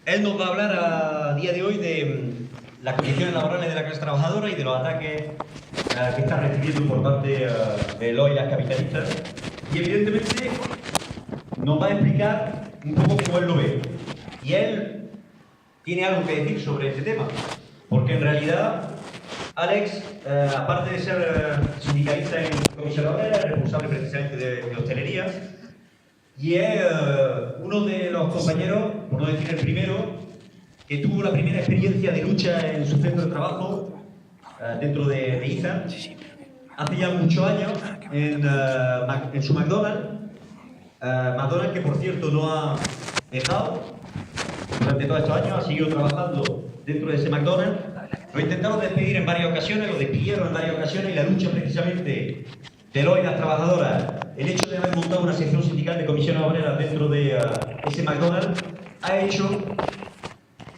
Él nos va a hablar a día de hoy de las condiciones laborales de la clase trabajadora y de los ataques que están recibiendo por parte de los y las capitalistas. Y evidentemente nos va a explicar un poco cómo él lo ve. Y él tiene algo que decir sobre este tema, porque en realidad Alex, aparte de ser sindicalista en Comisión Obrera, es responsable precisamente de hostelería y es uno de los compañeros, por no decir el primero, que tuvo la primera experiencia de lucha en su centro de trabajo dentro de IZA hace ya muchos años en su McDonald's. McDonald's, que por cierto no ha dejado durante todos estos años, ha seguido trabajando dentro de ese McDonald's. Lo intentaron despedir en varias ocasiones, lo despidieron en varias ocasiones y la lucha precisamente de los y las trabajadoras, el hecho de haber montado una sección sindical de comisiones obreras dentro de ese McDonald's, ha hecho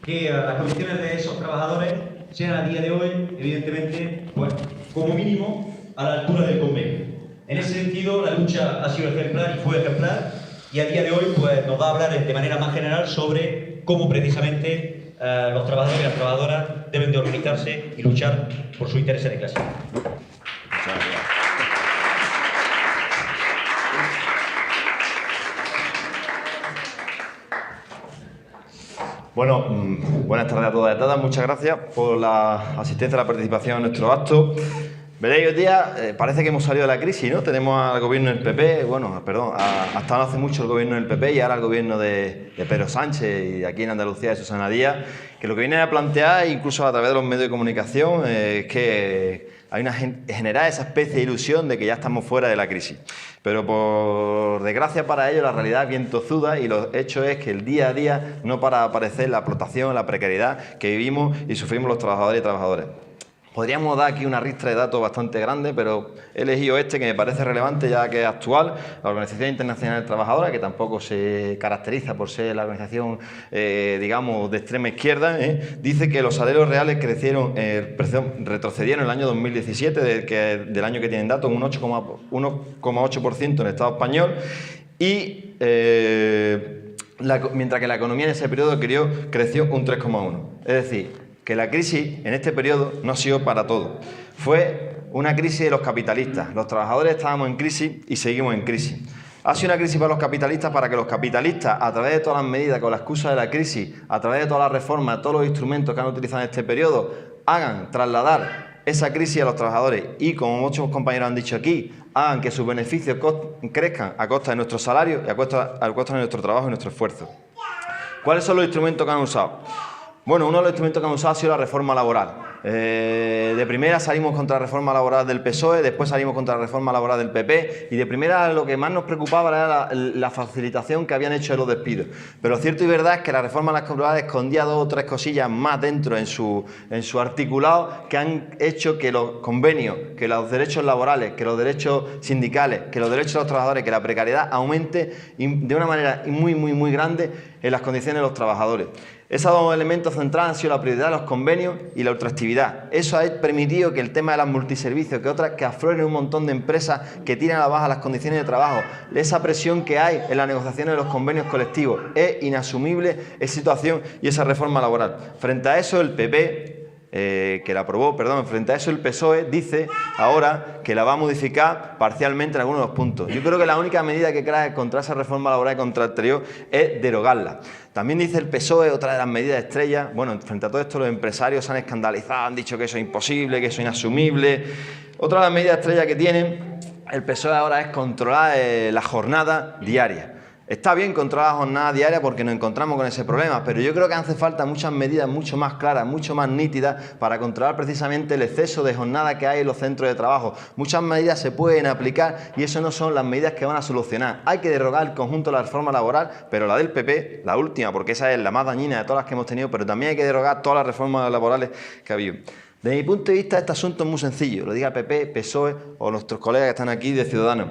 que las condiciones de esos trabajadores sean a día de hoy, evidentemente, pues como mínimo a la altura del convenio. En ese sentido, la lucha ha sido ejemplar y fue ejemplar, y a día de hoy pues, nos va a hablar de manera más general sobre cómo precisamente los trabajadores y las trabajadoras deben de organizarse y luchar por sus intereses de clase. Bueno, buenas tardes a todas y a todas. Muchas gracias por la asistencia y la participación en nuestro acto. Veréis, hoy día parece que hemos salido de la crisis, ¿no? Tenemos al gobierno del PP, bueno, perdón, hasta no hace mucho el gobierno del PP y ahora el gobierno de Pedro Sánchez y aquí en Andalucía de Susana Díaz, que lo que viene a plantear, incluso a través de los medios de comunicación, es que hay generar esa especie de ilusión de que ya estamos fuera de la crisis. Pero por desgracia para ellos la realidad es bien tozuda y lo hecho es que el día a día no para de aparecer la explotación, la precariedad que vivimos y sufrimos los trabajadores y trabajadoras. Podríamos dar aquí una ristra de datos bastante grande, pero he elegido este que me parece relevante ya que es actual. La Organización Internacional Trabajadora, que tampoco se caracteriza por ser la organización, digamos, de extrema izquierda, dice que los salarios reales retrocedieron en el año 2017, del año que tienen datos, un 1,8% en el Estado español y mientras que la economía en ese periodo creció un 3,1%. Es decir, que la crisis en este periodo no ha sido para todos. Fue una crisis de los capitalistas. Los trabajadores estábamos en crisis y seguimos en crisis. Ha sido una crisis para los capitalistas para que los capitalistas, a través de todas las medidas, con la excusa de la crisis, a través de todas las reformas, todos los instrumentos que han utilizado en este periodo, hagan trasladar esa crisis a los trabajadores y, como muchos compañeros han dicho aquí, hagan que sus beneficios crezcan a costa de nuestros salarios y a costa de nuestro trabajo y nuestro esfuerzo. ¿Cuáles son los instrumentos que han usado? Bueno, uno de los instrumentos que han usado ha sido la reforma laboral. De primera salimos contra la reforma laboral del PSOE, después salimos contra la reforma laboral del PP y de primera lo que más nos preocupaba era la facilitación que habían hecho de los despidos. Pero lo cierto y verdad es que la reforma laboral escondía dos o tres cosillas más dentro en su articulado que han hecho que los convenios, que los derechos laborales, que los derechos sindicales, que los derechos de los trabajadores, que la precariedad aumente de una manera muy grande en las condiciones de los trabajadores. Esos dos elementos centrales han sido la prioridad de los convenios y la ultraactividad. Eso ha permitido que el tema de las multiservicios, que afloren un montón de empresas que tiran a la baja las condiciones de trabajo, esa presión que hay en las negociaciones de los convenios colectivos, es inasumible esa situación y esa reforma laboral. Frente a eso el PP, que la aprobó, frente a eso el PSOE dice ahora que la va a modificar parcialmente en algunos de los puntos. Yo creo que la única medida que trae contra esa reforma laboral y contra el anterior es derogarla. También dice el PSOE, otra de las medidas estrellas, bueno, frente a todo esto los empresarios se han escandalizado, han dicho que eso es imposible, que eso es inasumible. Otra de las medidas estrellas que tienen el PSOE ahora es controlar la jornada diaria. Está bien controlar la jornada diaria porque nos encontramos con ese problema, pero yo creo que hace falta muchas medidas mucho más claras, mucho más nítidas para controlar precisamente el exceso de jornada que hay en los centros de trabajo. Muchas medidas se pueden aplicar y eso no son las medidas que van a solucionar. Hay que derogar el conjunto de la reforma laboral, pero la del PP, la última, porque esa es la más dañina de todas las que hemos tenido, pero también hay que derogar todas las reformas laborales que ha habido. Desde mi punto de vista, este asunto es muy sencillo, lo diga PP, PSOE o nuestros colegas que están aquí de Ciudadanos.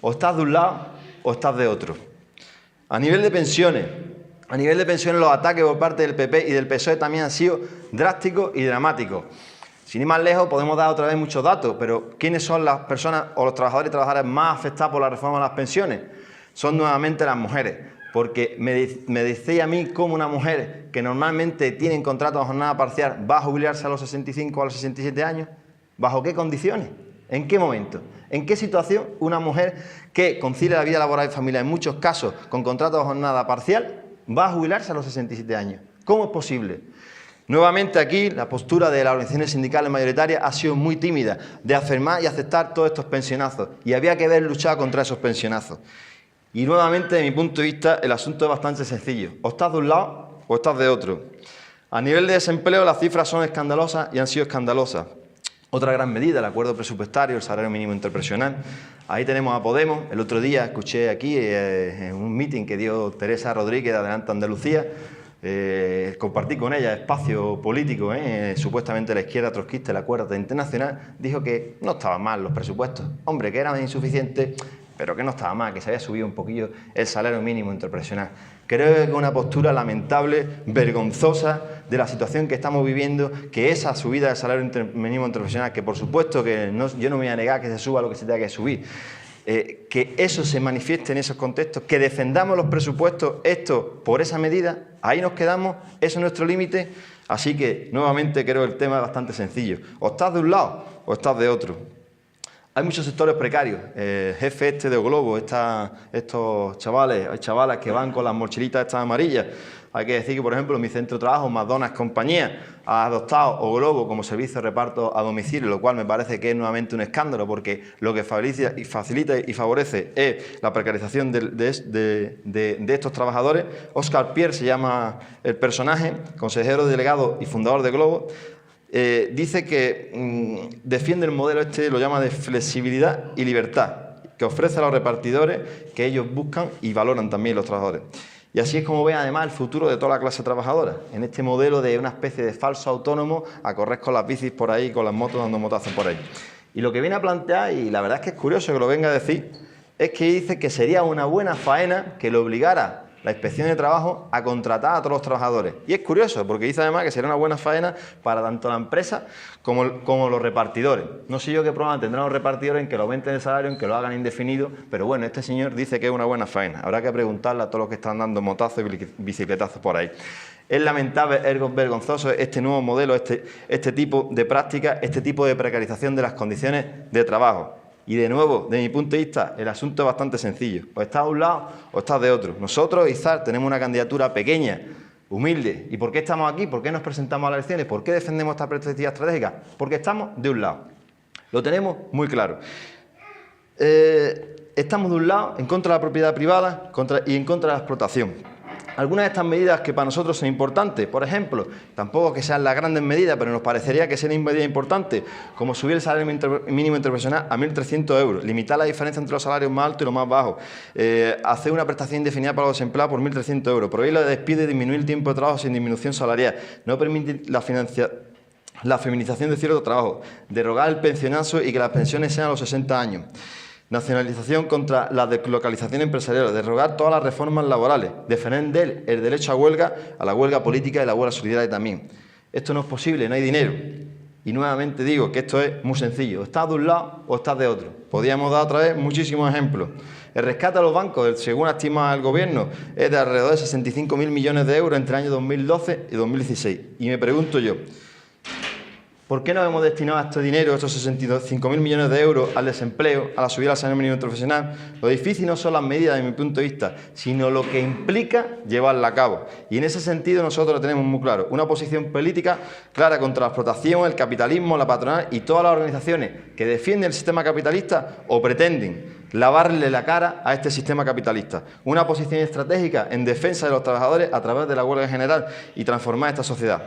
O estás de un lado o estás de otro. A nivel de pensiones los ataques por parte del PP y del PSOE también han sido drásticos y dramáticos. Sin ir más lejos, podemos dar otra vez muchos datos, pero ¿quiénes son las personas o los trabajadores y trabajadoras más afectados por la reforma de las pensiones? Son nuevamente las mujeres. porque me decía a mí cómo una mujer que normalmente tiene contrato de jornada parcial va a jubilarse a los 65 o a los 67 años. ¿Bajo qué condiciones? ¿En qué momento? ¿En qué situación una mujer que concilia la vida laboral y familiar, en muchos casos con contrato de jornada parcial, va a jubilarse a los 67 años? ¿Cómo es posible? Nuevamente aquí la postura de las organizaciones sindicales mayoritarias ha sido muy tímida, de afirmar y aceptar todos estos pensionazos, y había que ver luchar contra esos pensionazos. Y nuevamente, desde mi punto de vista, el asunto es bastante sencillo. O estás de un lado o estás de otro. A nivel de desempleo, las cifras son escandalosas y han sido escandalosas. Otra gran medida, el acuerdo presupuestario, el salario mínimo interprofesional. Ahí tenemos a Podemos. El otro día escuché aquí en un meeting que dio Teresa Rodríguez de Adelante Andalucía. Compartí con ella espacio político, supuestamente la izquierda trotskista, el acuerdo internacional, dijo que no estaban mal los presupuestos. Hombre, que eran insuficientes, pero que no estaba mal, que se había subido un poquillo el salario mínimo interprofesional. Creo que es una postura lamentable, vergonzosa de la situación que estamos viviendo, que esa subida del salario mínimo interprofesional, que por supuesto que yo no me voy a negar que se suba lo que se tenga que subir, que eso se manifieste en esos contextos, que defendamos los presupuestos, esto por esa medida, ahí nos quedamos, eso es nuestro límite. Así que, nuevamente, creo que el tema es bastante sencillo. O estás de un lado o estás de otro. Hay muchos sectores precarios. El jefe este de Globo, estos chavales, hay chavalas que van con las mochilitas estas amarillas. Hay que decir que, por ejemplo, en mi centro de trabajo, McDonald's compañía, ha adoptado O Globo como servicio de reparto a domicilio, lo cual me parece que es nuevamente un escándalo, porque lo que facilita y favorece es la precarización de estos trabajadores. Óscar Pierre se llama el personaje, consejero delegado y fundador de Globo. Dice que defiende el modelo lo llama de flexibilidad y libertad, que ofrece a los repartidores, que ellos buscan y valoran también los trabajadores. Y así es como ve además el futuro de toda la clase trabajadora, en este modelo de una especie de falso autónomo a correr con las bicis por ahí, con las motos dando motazos por ahí. Y lo que viene a plantear, y la verdad es que es curioso que lo venga a decir, es que dice que sería una buena faena que lo obligara la Inspección de Trabajo a contratar a todos los trabajadores. Y es curioso, porque dice además que sería una buena faena para tanto la empresa como los repartidores. No sé yo qué problema tendrán los repartidores en que lo aumenten el salario, en que lo hagan indefinido, pero bueno, este señor dice que es una buena faena. Habrá que preguntarle a todos los que están dando motazos y bicicletazos por ahí. Es lamentable, es vergonzoso este nuevo modelo, este tipo de práctica, este tipo de precarización de las condiciones de trabajo. Y de nuevo, desde mi punto de vista, el asunto es bastante sencillo. O estás de un lado o estás de otro. Nosotros, IZAR, tenemos una candidatura pequeña, humilde. ¿Y por qué estamos aquí? ¿Por qué nos presentamos a las elecciones? ¿Por qué defendemos esta perspectiva estratégica? Porque estamos de un lado. Lo tenemos muy claro. Estamos de un lado en contra de la propiedad privada y en contra de la explotación. Algunas de estas medidas que para nosotros son importantes, por ejemplo, tampoco que sean las grandes medidas, pero nos parecería que serían medidas importantes, como subir el salario mínimo interprofesional a 1.300 euros, limitar la diferencia entre los salarios más altos y los más bajos, hacer una prestación indefinida para los desempleados por 1.300 euros, prohibir los despidos y disminuir el tiempo de trabajo sin disminución salarial, no permitir la feminización de cierto trabajo, derogar el pensionazo y que las pensiones sean a los 60 años. Nacionalización contra la deslocalización empresarial, derogar todas las reformas laborales, defender el derecho a huelga, a la huelga política y la huelga solidaria también. Esto no es posible, no hay dinero. Y nuevamente digo que esto es muy sencillo, estás de un lado o estás de otro. Podríamos dar otra vez muchísimos ejemplos. El rescate a los bancos, según estima el Gobierno, es de alrededor de 65.000 millones de euros entre el año 2012 y 2016. Y me pregunto yo, ¿por qué no hemos destinado este dinero, estos 65.000 millones de euros, al desempleo, a la subida del salario mínimo interprofesional? Lo difícil no son las medidas, desde mi punto de vista, sino lo que implica llevarla a cabo. Y en ese sentido nosotros lo tenemos muy claro. Una posición política clara contra la explotación, el capitalismo, la patronal y todas las organizaciones que defienden el sistema capitalista o pretenden lavarle la cara a este sistema capitalista. Una posición estratégica en defensa de los trabajadores a través de la huelga general y transformar esta sociedad.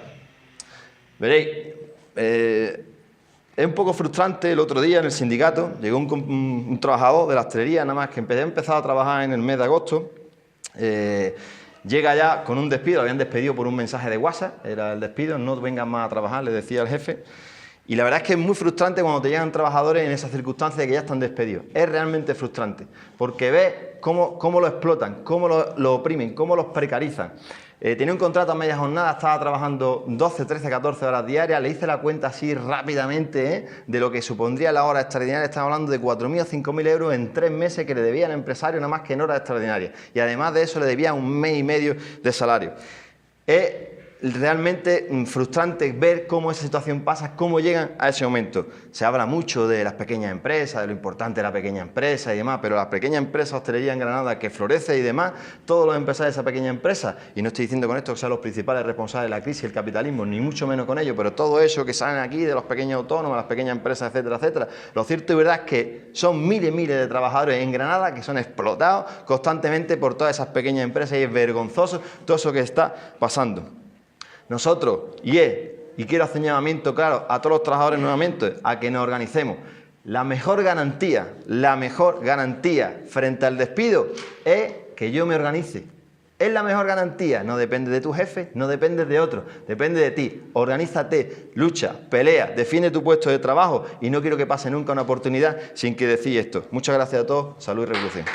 Veréis, es un poco frustrante. El otro día en el sindicato llegó un trabajador de la hostelería, nada más que empezado a trabajar en el mes de agosto, llega ya con un despido, lo habían despedido por un mensaje de WhatsApp, era el despido, no vengan más a trabajar, le decía el jefe. Y la verdad es que es muy frustrante cuando te llegan trabajadores en esas circunstancias de que ya están despedidos. Es realmente frustrante, porque ves cómo lo explotan, cómo lo oprimen, cómo los precarizan. Tenía un contrato a media jornada, estaba trabajando 12, 13, 14 horas diarias. Le hice la cuenta así rápidamente de lo que supondría la hora extraordinaria. Estamos hablando de 4.000 o 5.000 euros en 3 meses que le debía al empresario nada más que en horas extraordinarias. Y además de eso le debía 1 mes y medio de salario. Es realmente frustrante ver cómo esa situación pasa, cómo llegan a ese momento. Se habla mucho de las pequeñas empresas, de lo importante de la pequeña empresa y demás, pero la pequeña empresa hostelería en Granada que florece y demás, todos los empresarios de esa pequeña empresa, y no estoy diciendo con esto que sean los principales responsables de la crisis y el capitalismo, ni mucho menos con ello, pero todo eso que salen aquí de los pequeños autónomos, las pequeñas empresas, etcétera, etcétera, lo cierto y verdad es que son miles y miles de trabajadores en Granada que son explotados constantemente por todas esas pequeñas empresas y es vergonzoso todo eso que está pasando. Nosotros, y quiero hacer un llamamiento claro a todos los trabajadores nuevamente, a que nos organicemos. La mejor garantía frente al despido es que yo me organice. Es la mejor garantía, no depende de tu jefe, no depende de otro, depende de ti. Organízate, lucha, pelea, defiende tu puesto de trabajo y no quiero que pase nunca una oportunidad sin que decís esto. Muchas gracias a todos, salud y revolución.